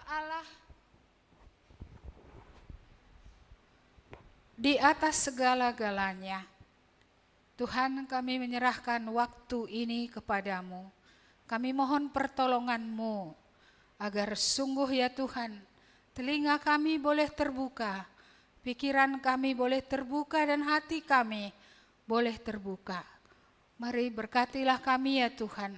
Allah di atas segala-galanya. Tuhan, kami menyerahkan waktu ini kepadamu. Kami mohon pertolongan-Mu agar sungguh ya Tuhan, telinga kami boleh terbuka, pikiran kami boleh terbuka dan hati kami boleh terbuka. Mari berkatilah kami ya Tuhan.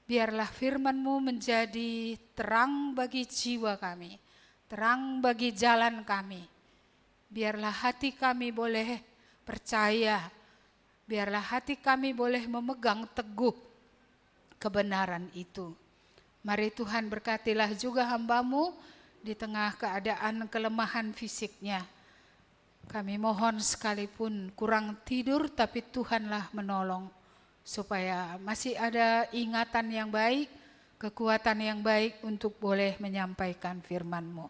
Biarlah firman-Mu menjadi terang bagi jiwa kami, terang bagi jalan kami. Biarlah hati kami boleh percaya, biarlah hati kami boleh memegang teguh kebenaran itu. Mari Tuhan berkatilah juga hamba-Mu di tengah keadaan kelemahan fisiknya. Kami mohon sekalipun kurang tidur, tapi Tuhanlah menolong. Supaya masih ada ingatan yang baik, kekuatan yang baik untuk boleh menyampaikan firman-Mu.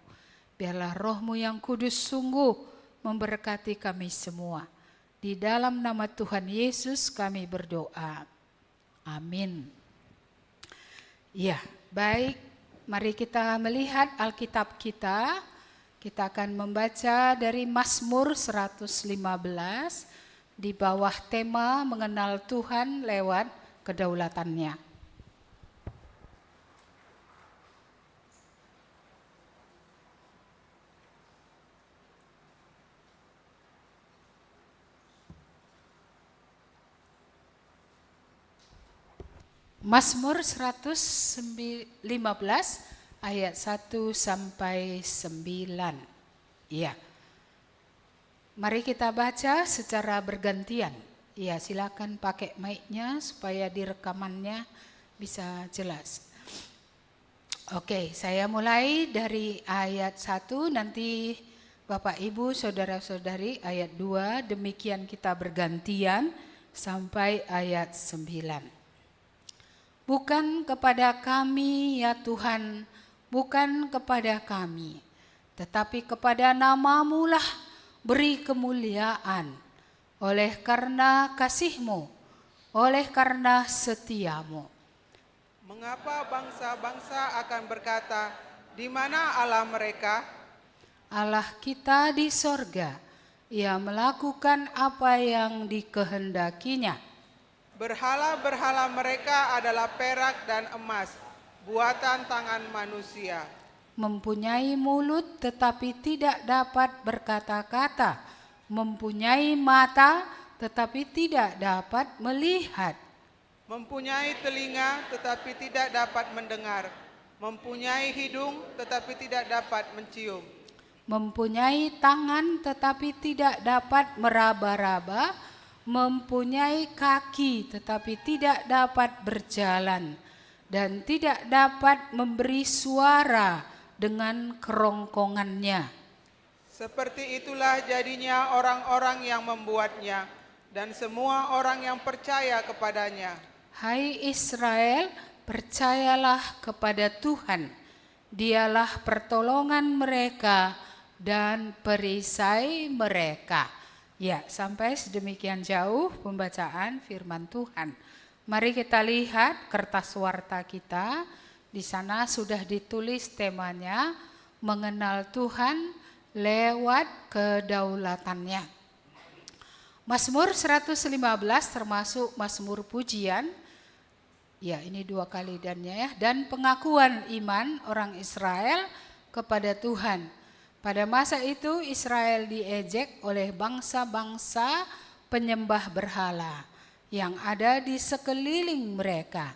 Biarlah Roh-Mu yang kudus sungguh memberkati kami semua. Di dalam nama Tuhan Yesus kami berdoa. Amin. Ya, baik. Mari kita melihat Alkitab kita. Kita akan membaca dari Mazmur 115 di bawah tema mengenal Tuhan lewat kedaulatannya. Mazmur 115 ayat 1 sampai 9. Ya. Mari kita baca secara bergantian. Ya, silakan pakai mic-nya supaya di rekamannya bisa jelas. Oke, saya mulai dari ayat 1, nanti Bapak Ibu, Saudara-saudari ayat 2, demikian kita bergantian sampai ayat 9. Bukan kepada kami ya Tuhan, bukan kepada kami, tetapi kepada nama-Mu lah beri kemuliaan, oleh karena kasih-Mu, oleh karena setia-Mu. Mengapa bangsa-bangsa akan berkata, di mana Allah mereka? Allah kita di sorga, Ia melakukan apa yang dikehendakinya. Berhala-berhala mereka adalah perak dan emas, buatan tangan manusia. Mempunyai mulut tetapi tidak dapat berkata-kata, mempunyai mata tetapi tidak dapat melihat. Mempunyai telinga tetapi tidak dapat mendengar, mempunyai hidung tetapi tidak dapat mencium. Mempunyai tangan tetapi tidak dapat meraba-raba, mempunyai kaki tetapi tidak dapat berjalan, dan tidak dapat memberi suara dengan kerongkongannya. Seperti itulah jadinya orang-orang yang membuatnya, dan semua orang yang percaya kepadanya. Hai Israel, percayalah kepada Tuhan. Dialah pertolongan mereka dan perisai mereka. Ya, sampai sedemikian jauh pembacaan firman Tuhan. Mari kita lihat kertas warta kita. Di sana sudah ditulis temanya, mengenal Tuhan lewat kedaulatannya. Mazmur 115 termasuk Mazmur pujian. Ya, ini 2 kali dannya ya. Dan pengakuan iman orang Israel kepada Tuhan. Pada masa itu Israel diejek oleh bangsa-bangsa penyembah berhala yang ada di sekeliling mereka.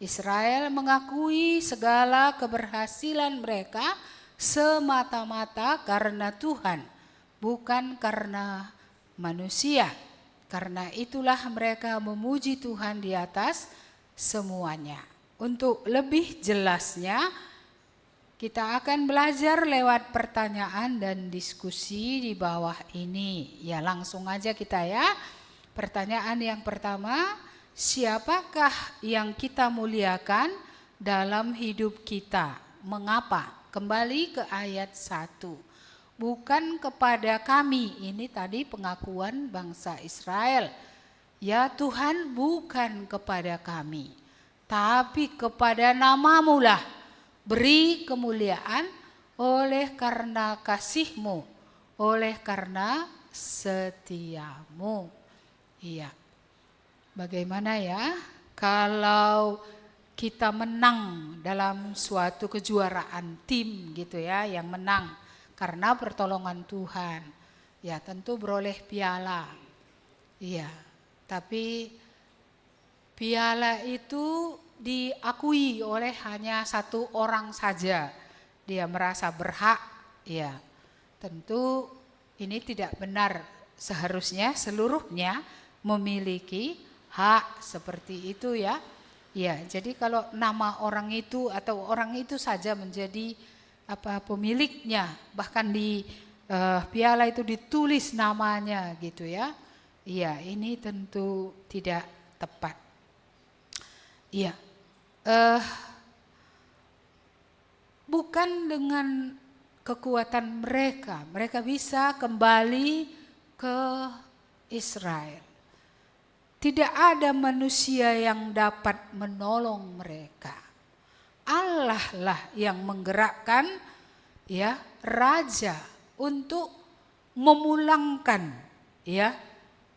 Israel mengakui segala keberhasilan mereka semata-mata karena Tuhan, bukan karena manusia. Karena itulah mereka memuji Tuhan di atas semuanya. Untuk lebih jelasnya, kita akan belajar lewat pertanyaan dan diskusi di bawah ini. Ya, langsung aja kita ya. Pertanyaan yang pertama, siapakah yang kita muliakan dalam hidup kita? Mengapa? Kembali ke ayat 1. Bukan kepada kami, ini tadi pengakuan bangsa Israel. Ya Tuhan, bukan kepada kami, tapi kepada nama-Mu lah Beri kemuliaan oleh karena kasih-Mu, oleh karena setiamu. Iya. Bagaimana ya kalau kita menang dalam suatu kejuaraan tim gitu ya, yang menang karena pertolongan Tuhan. Ya tentu beroleh piala. Iya, tapi piala itu diakui oleh hanya satu orang saja. Dia merasa berhak. Ya, tentu ini tidak benar. Seharusnya seluruhnya memiliki hak seperti itu ya. Ya, jadi kalau nama orang itu atau orang itu saja menjadi pemiliknya, bahkan di piala itu ditulis namanya gitu ya. Iya, ini tentu tidak tepat. Iya, bukan dengan kekuatan mereka bisa kembali ke Israel. Tidak ada manusia yang dapat menolong mereka. Allah lah yang menggerakkan ya raja untuk memulangkan ya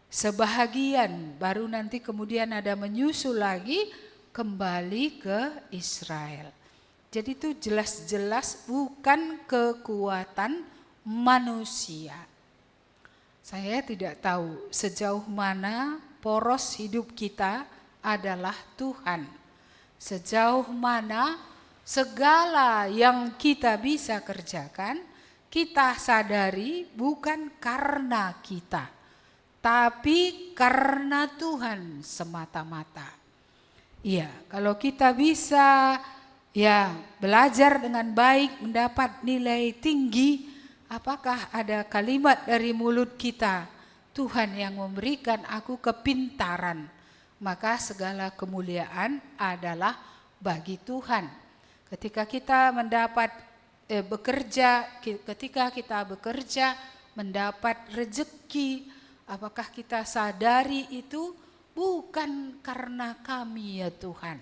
sebahagian, baru nanti kemudian ada menyusul lagi kembali ke Israel. Jadi itu jelas-jelas bukan kekuatan manusia. Saya tidak tahu sejauh mana poros hidup kita adalah Tuhan. Sejauh mana segala yang kita bisa kerjakan, kita sadari bukan karena kita, tapi karena Tuhan semata-mata. Iya, kalau kita bisa ya belajar dengan baik, mendapat nilai tinggi, apakah ada kalimat dari mulut kita, Tuhan yang memberikan aku kepintaran, maka segala kemuliaan adalah bagi Tuhan. Ketika kita mendapat ketika kita bekerja mendapat rezeki, apakah kita sadari itu bukan karena kami ya Tuhan,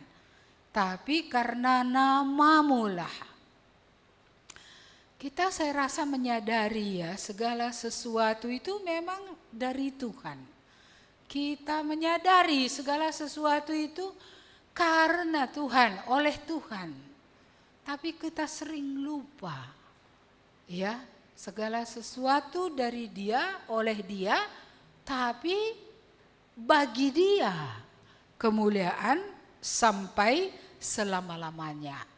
tapi karena nama-Mu lah. Kita saya rasa menyadari ya segala sesuatu itu memang dari Tuhan. Kita menyadari segala sesuatu itu karena Tuhan, oleh Tuhan. Tapi kita sering lupa ya segala sesuatu dari Dia, oleh Dia, tapi bagi Dia kemuliaan sampai selama-lamanya.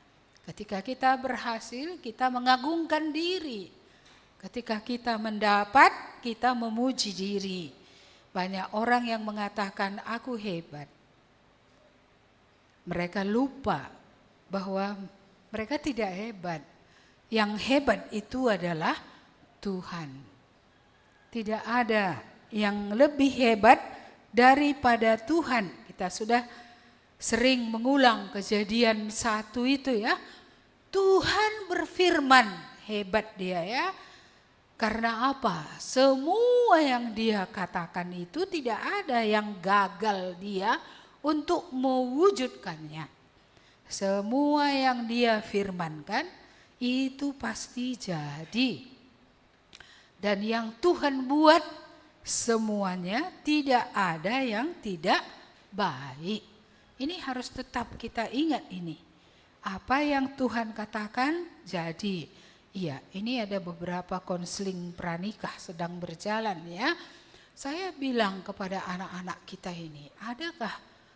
Ketika kita berhasil, kita mengagungkan diri. Ketika kita mendapat, kita memuji diri. Banyak orang yang mengatakan, aku hebat. Mereka lupa bahwa mereka tidak hebat. Yang hebat itu adalah Tuhan. Tidak ada yang lebih hebat daripada Tuhan. Kita sudah sering mengulang kejadian 1 itu ya. Tuhan berfirman, hebat Dia ya. Karena apa? Semua yang Dia katakan itu tidak ada yang gagal Dia untuk mewujudkannya. Semua yang Dia firmankan itu pasti jadi. Dan yang Tuhan buat semuanya tidak ada yang tidak baik. Ini harus tetap kita ingat ini. Apa yang Tuhan katakan jadi. Iya, ini ada beberapa konseling pranikah sedang berjalan ya. Saya bilang kepada anak-anak kita ini, adakah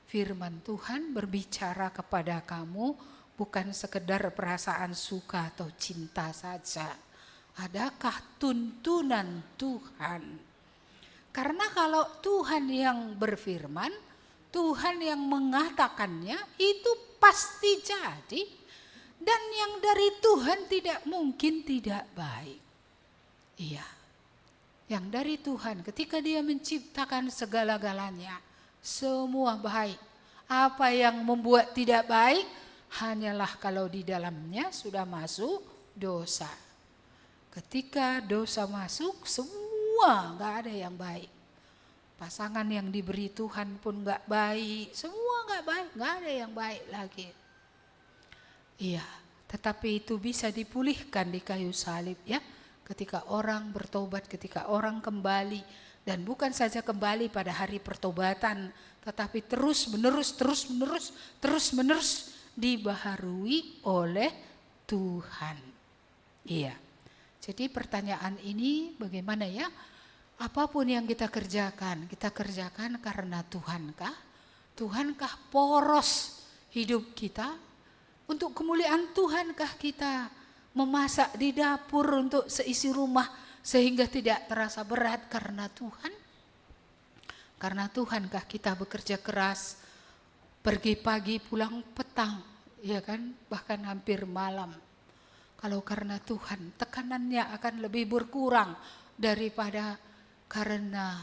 firman Tuhan berbicara kepada kamu bukan sekedar perasaan suka atau cinta saja. Adakah tuntunan Tuhan? Karena kalau Tuhan yang berfirman, Tuhan yang mengatakannya itu pasti jadi. Dan yang dari Tuhan tidak mungkin tidak baik. Iya. Yang dari Tuhan ketika Dia menciptakan segala-galanya, semua baik. Apa yang membuat tidak baik hanyalah kalau di dalamnya sudah masuk dosa. Ketika dosa masuk, semua gak ada yang baik. Pasangan yang diberi Tuhan pun gak baik, semua gak baik, gak ada yang baik lagi. Iya, Tetapi itu bisa dipulihkan di kayu salib ya. Ketika orang bertobat, ketika orang kembali. Dan bukan saja kembali pada hari pertobatan, tetapi terus menerus dibaharui oleh Tuhan. Iya. Jadi pertanyaan ini bagaimana ya? Apapun yang kita kerjakan karena Tuhankah? Tuhankah poros hidup kita? Untuk kemuliaan Tuhankah kita memasak di dapur untuk seisi rumah sehingga tidak terasa berat karena Tuhan? Karena Tuhankah kita bekerja keras, pergi pagi pulang petang, ya kan? Bahkan hampir malam. Kalau karena Tuhan, tekanannya akan lebih berkurang daripada karena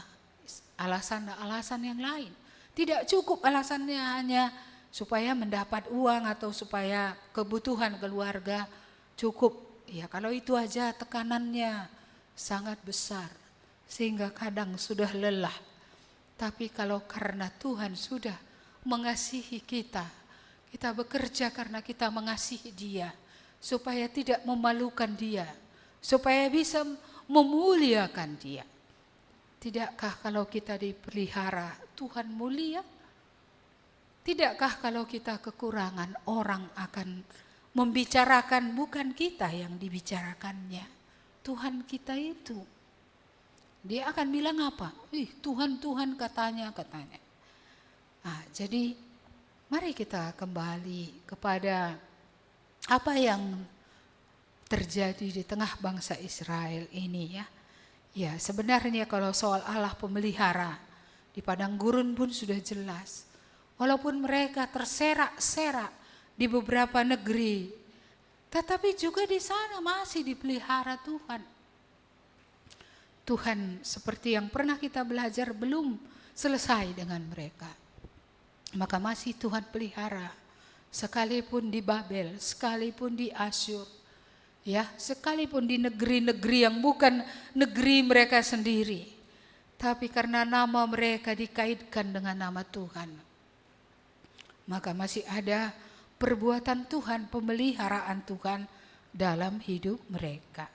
alasan-alasan yang lain. Tidak cukup alasannya hanya supaya mendapat uang atau supaya kebutuhan keluarga cukup. Ya kalau itu aja tekanannya sangat besar sehingga kadang sudah lelah. Tapi kalau karena Tuhan sudah mengasihi kita, kita bekerja karena kita mengasihi Dia, supaya tidak memalukan Dia, supaya bisa memuliakan Dia. Tidakkah kalau kita dipelihara Tuhan mulia? Tidakkah kalau kita kekurangan orang akan membicarakan bukan kita yang dibicarakannya, Tuhan kita itu. Dia akan bilang apa? Tuhan katanya. Nah, jadi mari kita kembali kepada apa yang terjadi di tengah bangsa Israel ini ya. Ya sebenarnya kalau soal Allah pemelihara di padang gurun pun sudah jelas. Walaupun mereka terserak-serak di beberapa negeri, tetapi juga di sana masih dipelihara Tuhan. Tuhan seperti yang pernah kita belajar belum selesai dengan mereka. Maka masih Tuhan pelihara. Sekalipun di Babel, sekalipun di Asyur, ya, sekalipun di negeri-negeri yang bukan negeri mereka sendiri. Tapi karena nama mereka dikaitkan dengan nama Tuhan, maka masih ada perbuatan Tuhan, pemeliharaan Tuhan dalam hidup mereka.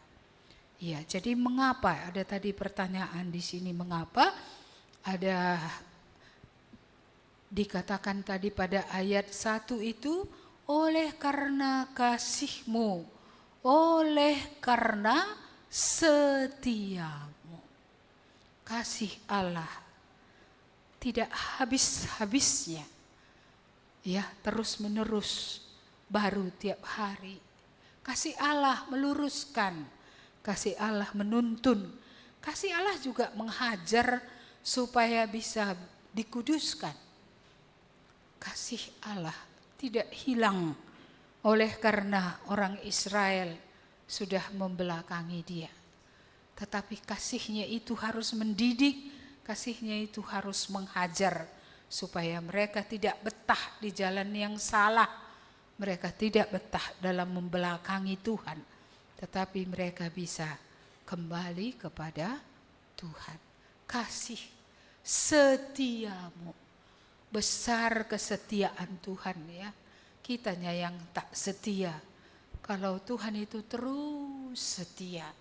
Ya, jadi mengapa? Ada tadi pertanyaan di sini mengapa? Ada dikatakan tadi pada ayat 1 itu, oleh karena kasih-Mu, oleh karena setiamu. Kasih Allah tidak habis-habisnya. Ya, terus menerus, baru tiap hari. Kasih Allah meluruskan, kasih Allah menuntun, kasih Allah juga menghajar supaya bisa dikuduskan. Kasih Allah tidak hilang oleh karena orang Israel sudah membelakangi Dia. Tetapi kasihnya itu harus mendidik, kasihnya itu harus menghajar, supaya mereka tidak betah di jalan yang salah. Mereka tidak betah dalam membelakangi Tuhan. Tetapi mereka bisa kembali kepada Tuhan. Kasih setiamu. Besar kesetiaan Tuhan ya. Kitanya yang tak setia. Kalau Tuhan itu terus setia.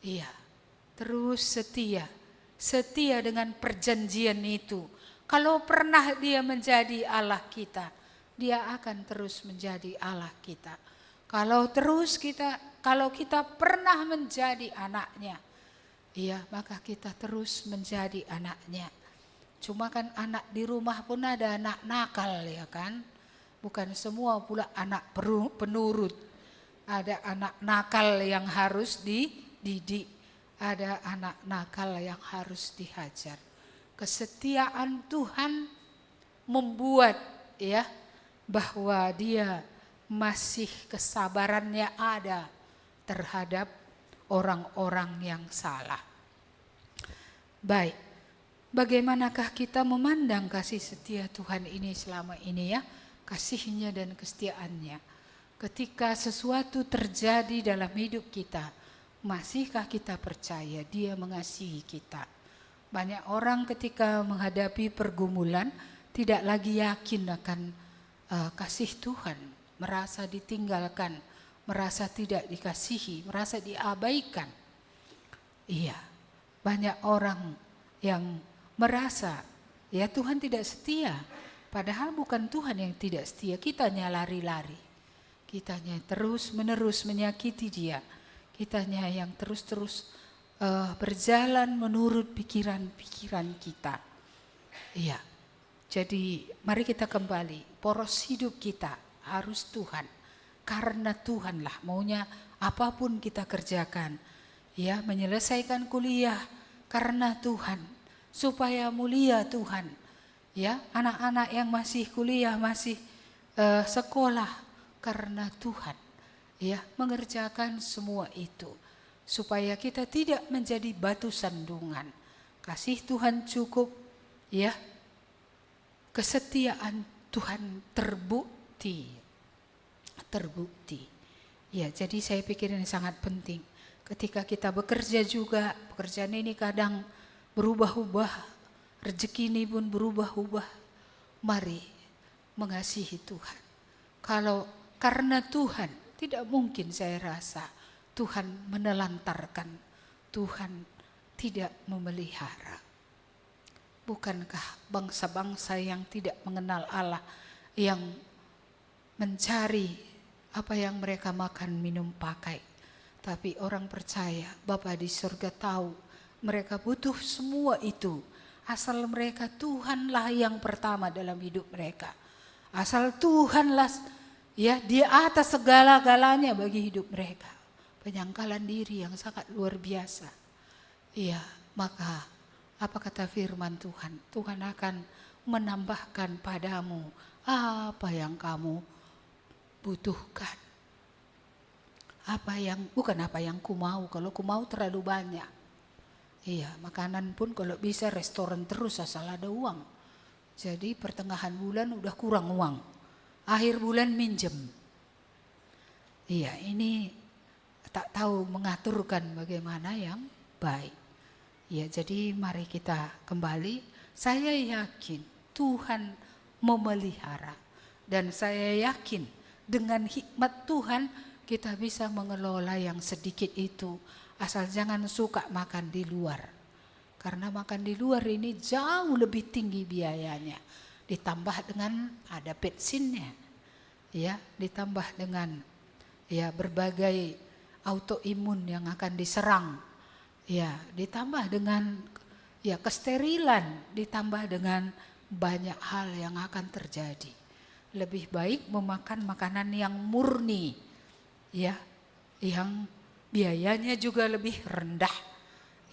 Iya, terus setia. Setia dengan perjanjian itu. Kalau pernah Dia menjadi Allah kita, Dia akan terus menjadi Allah kita. Kalau kita pernah menjadi anaknya, iya, maka kita terus menjadi anaknya. Cuma kan anak di rumah pun ada anak nakal ya kan. Bukan semua pula anak penurut. Ada anak nakal yang harus dididik. Ada anak nakal yang harus dihajar. Kesetiaan Tuhan membuat ya bahwa Dia masih kesabarannya ada terhadap orang-orang yang salah. Baik, bagaimanakah kita memandang kasih setia Tuhan ini selama ini ya? Kasihnya dan kesetiaannya. Ketika sesuatu terjadi dalam hidup kita, masihkah kita percaya Dia mengasihi kita? Banyak orang ketika menghadapi pergumulan tidak lagi yakin akan kasih Tuhan. merasa ditinggalkan, merasa tidak dikasihi, merasa diabaikan. Iya, banyak orang yang merasa ya Tuhan tidak setia, padahal bukan Tuhan yang tidak setia, kitanya lari-lari, kitanya terus-menerus menyakiti dia, kitanya yang terus-terus berjalan menurut pikiran-pikiran kita. Iya, jadi mari kita kembali, poros hidup kita harus Tuhan, karena Tuhanlah maunya apapun kita kerjakan. Ya, menyelesaikan kuliah karena Tuhan, supaya mulia Tuhan. Ya, anak-anak yang masih kuliah, masih sekolah karena Tuhan. Ya, mengerjakan semua itu supaya kita tidak menjadi batu sandungan. Kasih Tuhan cukup, ya. Kesetiaan Tuhan terbukti. Ya, jadi saya pikir ini sangat penting. Ketika kita bekerja juga, pekerjaan ini kadang berubah-ubah, rezeki ini pun berubah-ubah. Mari mengasihi Tuhan. Kalau karena Tuhan, tidak mungkin saya rasa Tuhan menelantarkan, Tuhan tidak memelihara. Bukankah bangsa-bangsa yang tidak mengenal Allah, yang mencari apa yang mereka makan, minum, pakai. Tapi orang percaya, Bapa di surga tahu mereka butuh semua itu. Asal mereka Tuhanlah yang pertama dalam hidup mereka. Asal Tuhanlah ya di atas segala-galanya bagi hidup mereka. Penyangkalan diri yang sangat luar biasa. Iya, maka apa kata firman Tuhan? Tuhan akan menambahkan padamu apa yang kamu butuhkan. Bukan apa yang ku mau, kalau ku mau terlalu banyak. Iya, makanan pun kalau bisa restoran terus asal ada uang. Jadi pertengahan bulan udah kurang uang. Akhir bulan minjem. Iya, ini tak tahu mengaturkan bagaimana yang baik. Ya, jadi mari kita kembali. Saya yakin Tuhan memelihara. Dan saya yakin dengan hikmat Tuhan kita bisa mengelola yang sedikit itu. Asal jangan suka makan di luar. Karena makan di luar ini jauh lebih tinggi biayanya. Ditambah dengan ada bensinnya. Ya, ditambah dengan ya berbagai autoimun yang akan diserang. Ya, ditambah dengan ya kesterilan, ditambah dengan banyak hal yang akan terjadi. Lebih baik memakan makanan yang murni, ya, yang biayanya juga lebih rendah.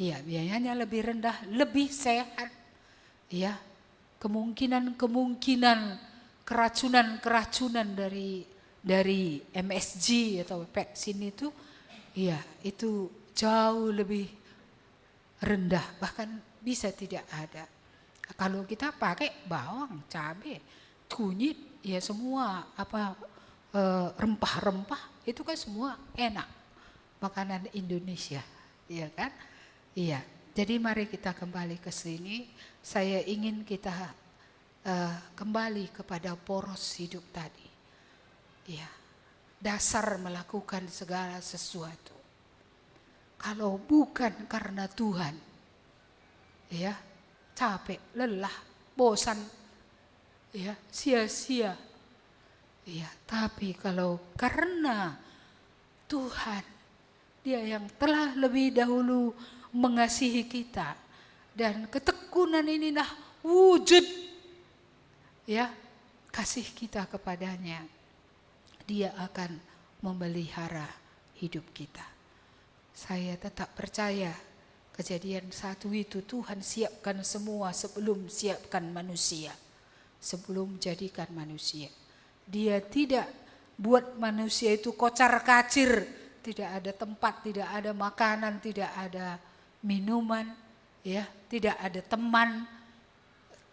Ya, biayanya lebih rendah, lebih sehat. Ya, kemungkinan keracunan dari MSG atau vaksin itu, ya itu jauh lebih rendah, bahkan bisa tidak ada. Kalau kita pakai bawang, cabai, kunyit, ya semua rempah-rempah itu kan semua enak, makanan Indonesia, ya kan? Iya. Jadi mari kita kembali ke sini. Saya ingin kita kembali kepada poros hidup tadi. Ya, dasar melakukan segala sesuatu. Kalau bukan karena Tuhan, ya capek, lelah, bosan, ya sia-sia. Ya, tapi kalau karena Tuhan, Dia yang telah lebih dahulu mengasihi kita, dan ketekunan inilah wujud ya kasih kita kepadanya. Dia akan memelihara hidup kita. Saya tetap percaya Kejadian 1 itu Tuhan siapkan semua sebelum siapkan manusia. Sebelum jadikan manusia. Dia tidak buat manusia itu kocar-kacir. Tidak ada tempat, tidak ada makanan, tidak ada minuman, ya, tidak ada teman.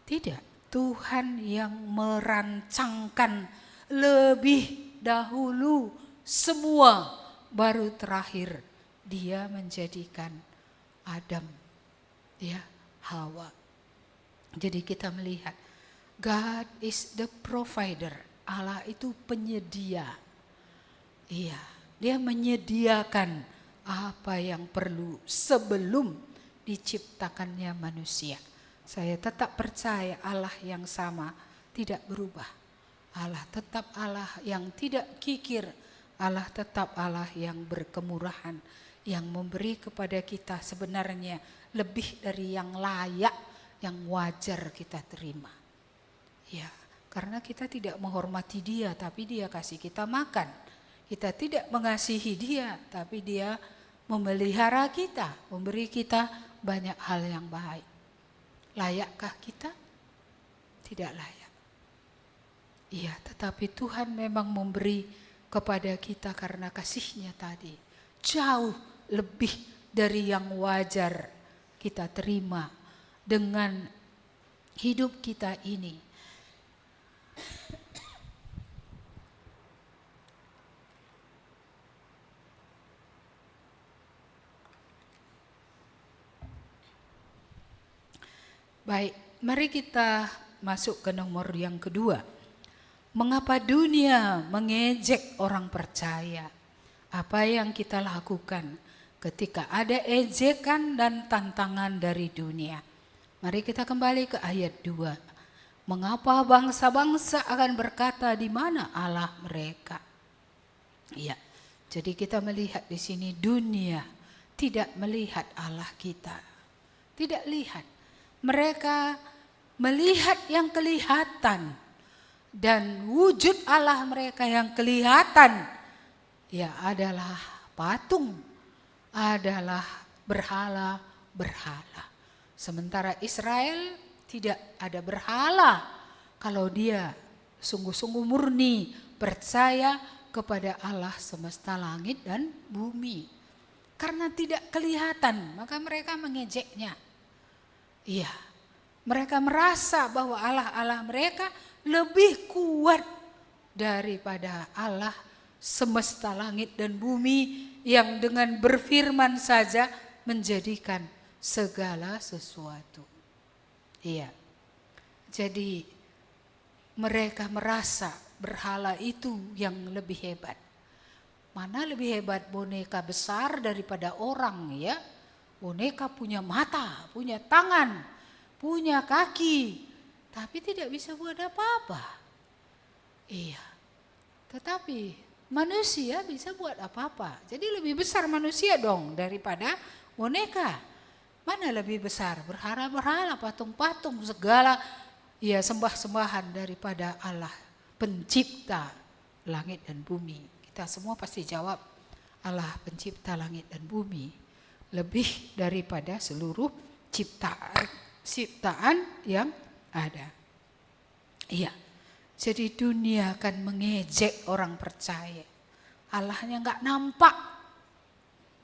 Tidak, Tuhan yang merancangkan lebih dahulu semua, baru terakhir Dia menjadikan Adam, ya, Hawa. Jadi kita melihat God is the provider. Allah itu penyedia. Iya, dia menyediakan apa yang perlu sebelum diciptakannya manusia. Saya tetap percaya Allah yang sama tidak berubah. Allah tetap Allah yang tidak kikir. Allah tetap Allah yang berkemurahan, yang memberi kepada kita sebenarnya lebih dari yang layak, yang wajar kita terima. Ya, karena kita tidak menghormati Dia, tapi Dia kasih kita makan. Kita tidak mengasihi Dia, tapi Dia memelihara kita, memberi kita banyak hal yang baik. Layakkah kita? Tidak layak. Iya, tetapi Tuhan memang memberi kepada kita karena kasih-Nya tadi jauh lebih dari yang wajar kita terima dengan hidup kita ini. Baik, mari kita masuk ke nomor yang kedua. Mengapa dunia mengejek orang percaya? Apa yang kita lakukan ketika ada ejekan dan tantangan dari dunia? Mari kita kembali ke ayat 2. Mengapa bangsa-bangsa akan berkata di mana Allah mereka? Ya, jadi kita melihat di sini dunia tidak melihat Allah kita. Tidak lihat. Mereka melihat yang kelihatan dan wujud Allah mereka yang kelihatan ya adalah patung, adalah berhala-berhala. Sementara Israel tidak ada berhala kalau dia sungguh-sungguh murni percaya kepada Allah semesta langit dan bumi. Karena tidak kelihatan, maka mereka mengejeknya. Iya, mereka merasa bahwa Allah mereka lebih kuat daripada Allah semesta langit dan bumi yang dengan berfirman saja menjadikan segala sesuatu. Iya, jadi mereka merasa berhala itu yang lebih hebat. Mana lebih hebat boneka besar daripada orang ya? Boneka punya mata, punya tangan, punya kaki, tapi tidak bisa buat apa-apa. Iya, tetapi manusia bisa buat apa-apa. Jadi lebih besar manusia dong daripada boneka. Mana lebih besar? Berhala-berhala, patung-patung, segala ya sembah-sembahan daripada Allah pencipta langit dan bumi. Kita semua pasti jawab Allah pencipta langit dan bumi. Lebih daripada seluruh ciptaan yang ada. Iya, jadi dunia akan mengejek orang percaya. Allahnya nggak nampak,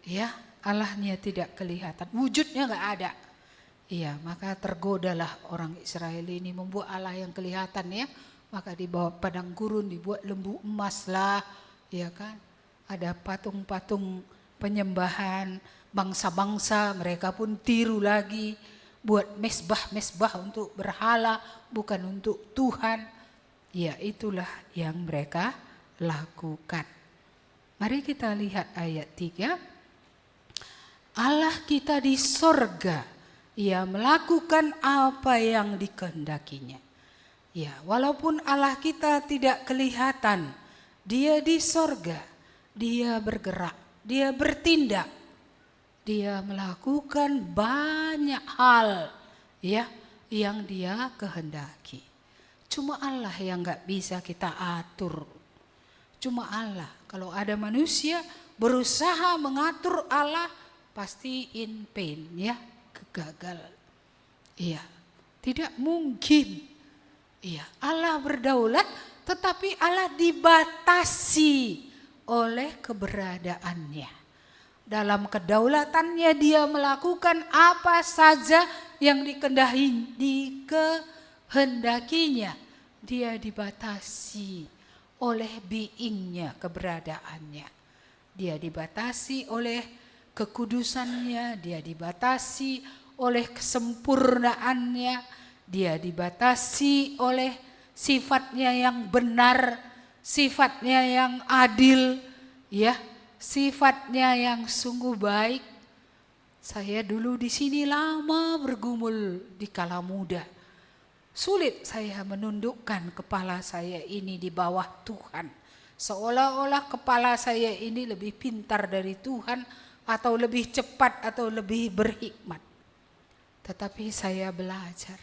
ya Allahnya tidak kelihatan, wujudnya nggak ada. Iya, maka tergodalah orang Israel ini membuat Allah yang kelihatan ya. Maka dibawa padang gurun, dibuat lembu emas lah, ya kan? Ada patung-patung penyembahan. Bangsa-bangsa mereka pun tiru lagi, buat mesbah-mesbah untuk berhala, bukan untuk Tuhan. Ya itulah yang mereka lakukan. Mari kita lihat ayat 3. Allah kita di sorga, Ia melakukan apa yang dikehendakinya. Ya, walaupun Allah kita tidak kelihatan, Dia di sorga, Dia bergerak, Dia bertindak. Dia melakukan banyak hal ya yang Dia kehendaki. Cuma Allah yang gak bisa kita atur. Cuma Allah. Kalau ada manusia berusaha mengatur Allah pasti in pain ya, gagal. Iya, tidak mungkin. Iya, Allah berdaulat tetapi Allah dibatasi oleh keberadaannya. Dalam kedaulatannya Dia melakukan apa saja yang dikehendakinya. Dia dibatasi oleh being-nya, keberadaannya. Dia dibatasi oleh kekudusannya, Dia dibatasi oleh kesempurnaannya, Dia dibatasi oleh sifatnya yang benar, sifatnya yang adil, ya, sifatnya yang sungguh baik. Saya dulu di sini lama bergumul di kala muda. Sulit saya menundukkan kepala saya ini di bawah Tuhan. Seolah-olah kepala saya ini lebih pintar dari Tuhan, atau lebih cepat, atau lebih berhikmat. Tetapi saya belajar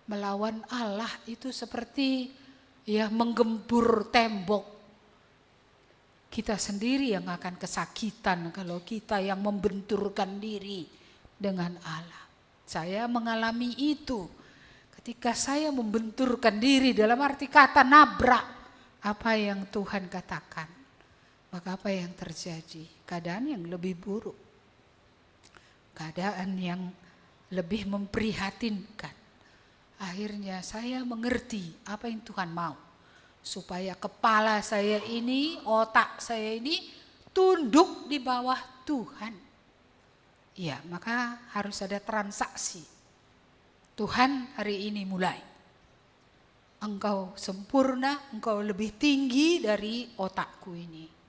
melawan Allah itu seperti menggempur tembok. Kita sendiri yang akan kesakitan kalau kita yang membenturkan diri dengan Allah. Saya mengalami itu ketika saya membenturkan diri, dalam arti kata nabrak apa yang Tuhan katakan. Maka apa yang terjadi? Keadaan yang lebih buruk. Keadaan yang lebih memprihatinkan. Akhirnya saya mengerti apa yang Tuhan mau. Supaya kepala saya ini, otak saya ini tunduk di bawah Tuhan. Ya, maka harus ada transaksi. Tuhan, hari ini mulai. Engkau sempurna, engkau lebih tinggi dari otakku ini.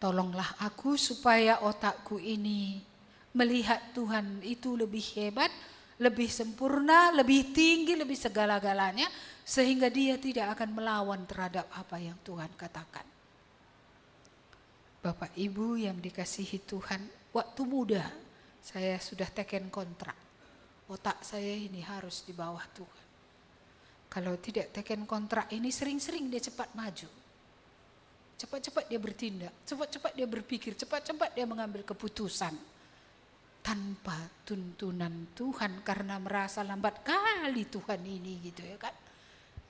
Tolonglah aku supaya otakku ini melihat Tuhan itu lebih hebat, lebih sempurna, lebih tinggi, lebih segala-galanya, sehingga dia tidak akan melawan terhadap apa yang Tuhan katakan. Bapak Ibu yang dikasihi Tuhan, waktu muda saya sudah teken kontrak. Otak saya ini harus di bawah Tuhan. Kalau tidak teken kontrak ini, sering-sering dia cepat maju. Cepat-cepat dia bertindak, cepat-cepat dia berpikir, cepat-cepat dia mengambil keputusan. Tanpa tuntunan Tuhan, karena merasa lambat kali Tuhan ini gitu ya kan.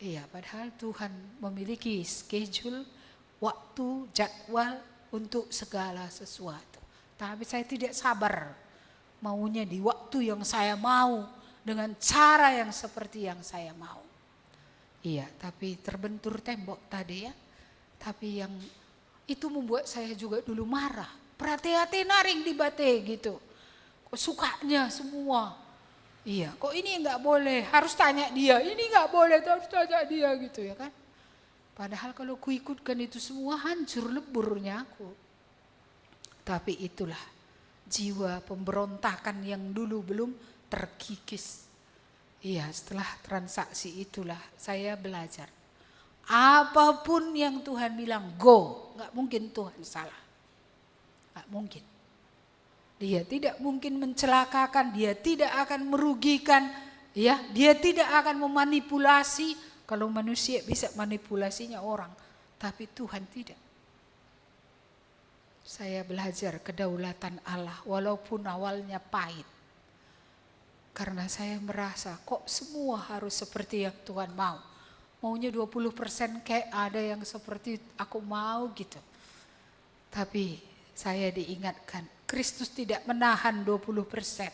Iya, padahal Tuhan memiliki schedule, waktu, jadwal untuk segala sesuatu. Tapi saya tidak sabar maunya di waktu yang saya mau, dengan cara yang seperti yang saya mau. Iya, tapi terbentur tembok tadi ya. Tapi yang itu membuat saya juga dulu marah. Perhati-hati naring di bate gitu. Sukanya semua. Iya, kok ini enggak boleh, harus tanya dia. Ini enggak boleh, harus tanya dia gitu ya kan. Padahal kalau kuikutkan itu semua, hancur leburnya aku. Tapi itulah jiwa pemberontakan yang dulu belum terkikis. Iya, setelah transaksi itulah saya belajar. Apapun yang Tuhan bilang go, enggak mungkin Tuhan salah. Enggak mungkin. Dia tidak mungkin mencelakakan, dia tidak akan merugikan, ya, dia tidak akan memanipulasi. Kalau manusia bisa manipulasinya orang, tapi Tuhan tidak. Saya belajar kedaulatan Allah walaupun awalnya pahit. Karena saya merasa kok semua harus seperti yang Tuhan mau. Maunya 20% kayak ada yang seperti aku mau gitu. Tapi saya diingatkan, Kristus tidak menahan 20%.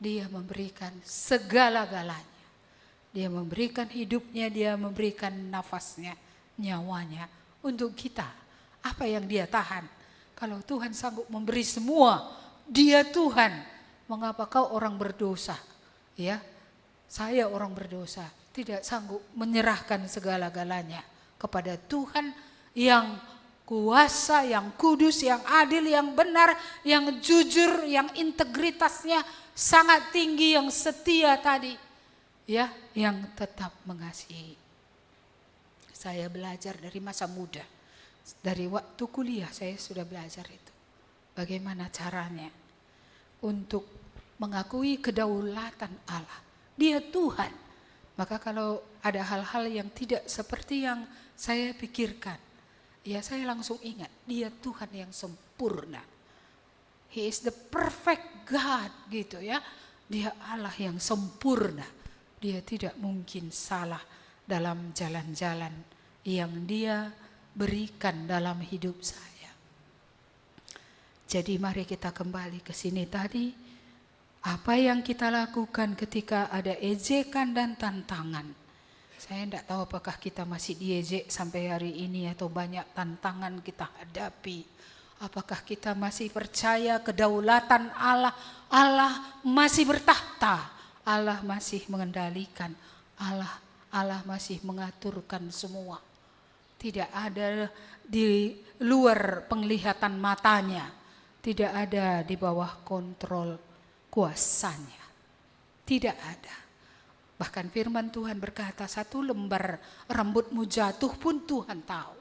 Dia memberikan segala-galanya. Dia memberikan hidupnya, dia memberikan nafasnya, nyawanya untuk kita. Apa yang dia tahan? Kalau Tuhan sanggup memberi semua, dia Tuhan. Mengapa kau orang berdosa? Ya, saya orang berdosa, tidak sanggup menyerahkan segala-galanya kepada Tuhan yang kuasa, yang kudus, yang adil, yang benar, yang jujur, yang integritasnya sangat tinggi, yang setia tadi, ya, yang tetap mengasihi. Saya belajar dari masa muda, dari waktu kuliah saya sudah belajar itu. Bagaimana caranya untuk mengakui kedaulatan Allah. Dia Tuhan. Maka kalau ada hal-hal yang tidak seperti yang saya pikirkan, ya saya langsung ingat, dia Tuhan yang sempurna. He is the perfect God gitu ya. Dia Allah yang sempurna. Dia tidak mungkin salah dalam jalan-jalan yang dia berikan dalam hidup saya. Jadi mari kita kembali ke sini tadi. Apa yang kita lakukan ketika ada ejekan dan tantangan. Saya tidak tahu apakah kita masih diejek sampai hari ini atau banyak tantangan kita hadapi. Apakah kita masih percaya kedaulatan Allah? Allah masih bertahta. Allah masih mengendalikan. Allah Allah masih mengaturkan semua. Tidak ada di luar penglihatan matanya, tidak ada di bawah kontrol kuasanya. Tidak ada. Bahkan firman Tuhan berkata, 1 lembar rambutmu jatuh pun Tuhan tahu.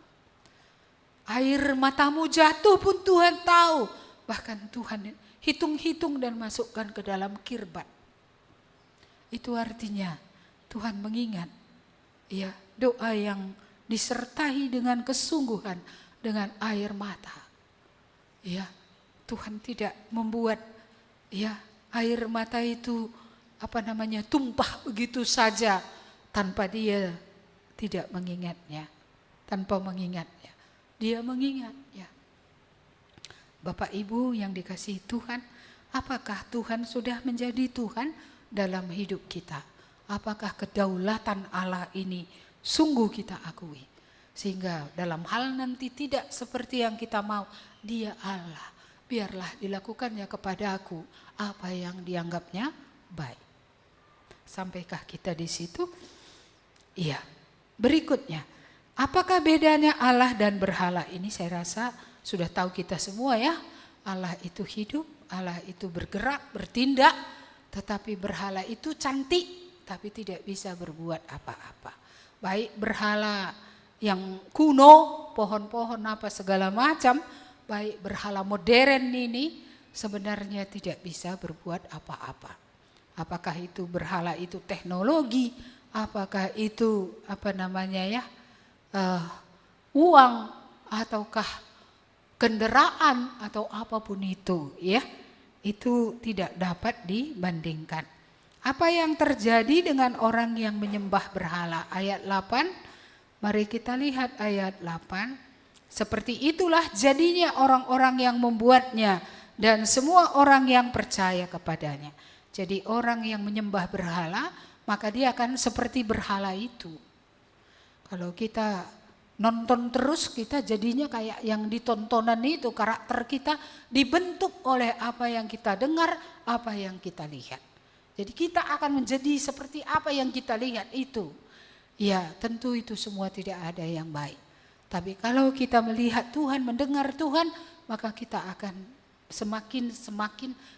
Air matamu jatuh pun Tuhan tahu. Bahkan Tuhan hitung-hitung dan masukkan ke dalam kirbat. Itu artinya Tuhan mengingat ya doa yang disertai dengan kesungguhan, dengan air mata. Ya, Tuhan tidak membuat ya air mata itu tumpah begitu saja tanpa dia tidak mengingatnya, tanpa mengingatnya. Dia mengingat ya. Bapak Ibu yang dikasihi Tuhan, apakah Tuhan sudah menjadi Tuhan dalam hidup kita? Apakah kedaulatan Allah ini sungguh kita akui? Sehingga dalam hal nanti tidak seperti yang kita mau, Dia Allah. Biarlah dilakukannya kepada aku apa yang dianggapnya baik. Sampaikah kita di situ? Iya. Berikutnya, apakah bedanya Allah dan berhala? Ini saya rasa sudah tahu kita semua ya. Allah itu hidup, Allah itu bergerak, bertindak, tetapi berhala itu cantik, tapi tidak bisa berbuat apa-apa. Baik berhala yang kuno, pohon-pohon apa segala macam, baik berhala modern ini sebenarnya tidak bisa berbuat apa-apa. Apakah itu berhala itu teknologi, apakah itu uang, ataukah kendaraan atau apapun itu ya, itu tidak dapat dibandingkan. Apa yang terjadi dengan orang yang menyembah berhala? Ayat 8, mari kita lihat ayat 8. Seperti itulah jadinya orang-orang yang membuatnya dan semua orang yang percaya kepadanya. Jadi orang yang menyembah berhala, maka dia akan seperti berhala itu. Kalau kita nonton terus, kita jadinya kayak yang ditontonan itu, karakter kita dibentuk oleh apa yang kita dengar, apa yang kita lihat. Jadi kita akan menjadi seperti apa yang kita lihat itu. Ya, tentu itu semua tidak ada yang baik. Tapi kalau kita melihat Tuhan, mendengar Tuhan, maka kita akan semakin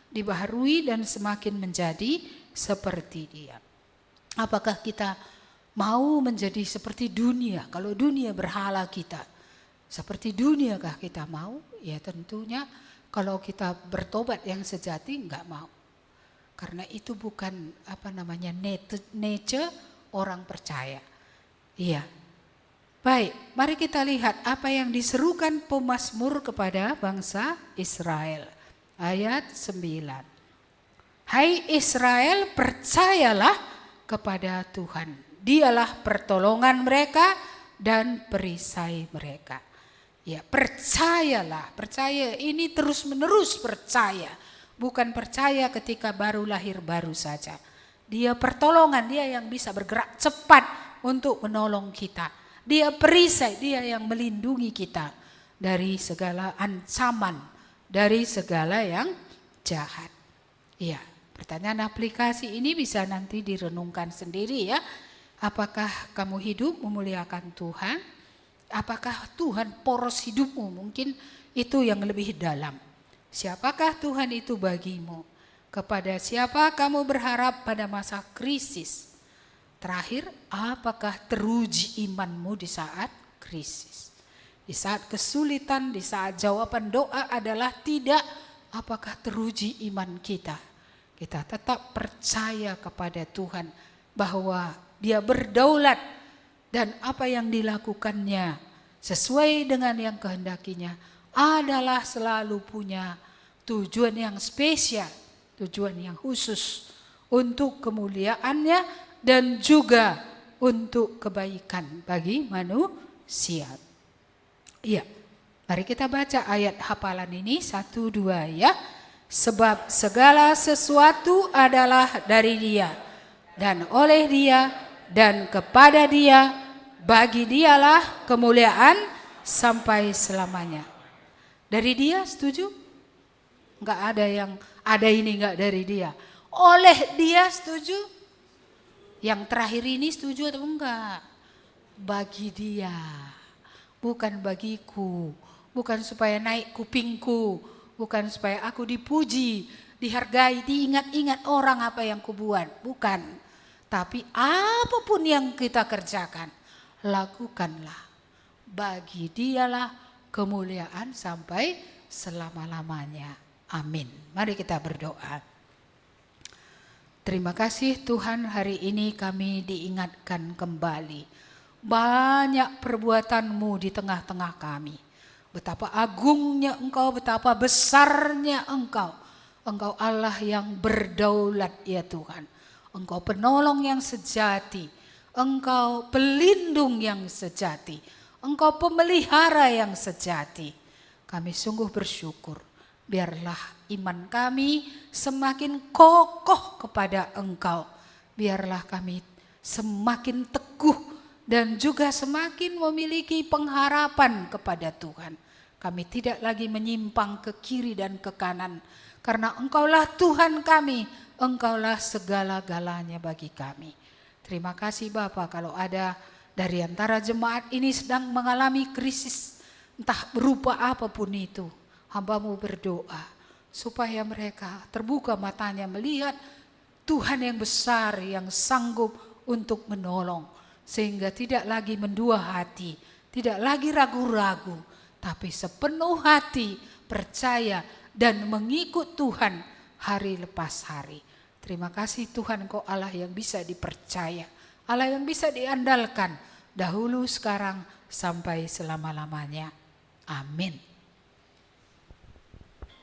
dibaharui dan semakin menjadi seperti Dia. Apakah kita mau menjadi seperti dunia? Kalau dunia berhala kita, seperti duniakah kita mau? Ya tentunya kalau kita bertobat yang sejati enggak mau. Karena itu bukan nature orang percaya. Iya. Baik, mari kita lihat apa yang diserukan pemazmur kepada bangsa Israel. Ayat 9. Hai Israel, percayalah kepada Tuhan. Dialah pertolongan mereka dan perisai mereka. Ya, percayalah. Percaya ini terus-menerus percaya. Bukan percaya ketika baru lahir baru saja. Dia pertolongan, dia yang bisa bergerak cepat untuk menolong kita. Dia perisai, dia yang melindungi kita dari segala ancaman, dari segala yang jahat. Iya, pertanyaan aplikasi ini bisa nanti direnungkan sendiri ya. Apakah kamu hidup memuliakan Tuhan? Apakah Tuhan poros hidupmu? Mungkin itu yang lebih dalam. Siapakah Tuhan itu bagimu? Kepada siapa kamu berharap pada masa krisis? Terakhir, apakah teruji imanmu di saat krisis? Di saat kesulitan, di saat jawaban doa adalah tidak, apakah teruji iman kita? Kita tetap percaya kepada Tuhan bahwa Dia berdaulat dan apa yang dilakukannya sesuai dengan yang kehendakinya adalah selalu punya tujuan yang spesial, tujuan yang khusus untuk kemuliaannya dan juga untuk kebaikan bagi manusia. Iya, mari kita baca ayat hafalan ini 1-2 ya. Sebab segala sesuatu adalah dari Dia dan oleh Dia dan kepada Dia, bagi Dialah kemuliaan sampai selamanya. Dari Dia, setuju? Enggak ada yang ada ini enggak dari Dia. Oleh Dia, setuju? Yang terakhir ini setuju atau enggak? Bagi dia, bukan bagiku, bukan supaya naik kupingku, bukan supaya aku dipuji, dihargai, diingat-ingat orang apa yang kubuat, bukan. Tapi apapun yang kita kerjakan, lakukanlah. Bagi dialah kemuliaan sampai selama-lamanya. Amin. Mari kita berdoa. Terima kasih Tuhan, hari ini kami diingatkan kembali. Banyak perbuatan-Mu di tengah-tengah kami. Betapa agungnya Engkau, betapa besarnya Engkau. Engkau Allah yang berdaulat ya Tuhan. Engkau penolong yang sejati. Engkau pelindung yang sejati. Engkau pemelihara yang sejati. Kami sungguh bersyukur. Biarlah iman kami semakin kokoh kepada Engkau. Biarlah kami semakin teguh dan juga semakin memiliki pengharapan kepada Tuhan. Kami tidak lagi menyimpang ke kiri dan ke kanan. Karena Engkaulah Tuhan kami, Engkaulah segala-galanya bagi kami. Terima kasih Bapa, kalau ada dari antara jemaat ini sedang mengalami krisis, entah berupa apapun itu, hamba-Mu berdoa supaya mereka terbuka matanya melihat Tuhan yang besar yang sanggup untuk menolong. Sehingga tidak lagi mendua hati, tidak lagi ragu-ragu, tapi sepenuh hati percaya dan mengikut Tuhan hari lepas hari. Terima kasih Tuhan, Engkau Allah yang bisa dipercaya, Allah yang bisa diandalkan dahulu, sekarang, sampai selama-lamanya. Amin.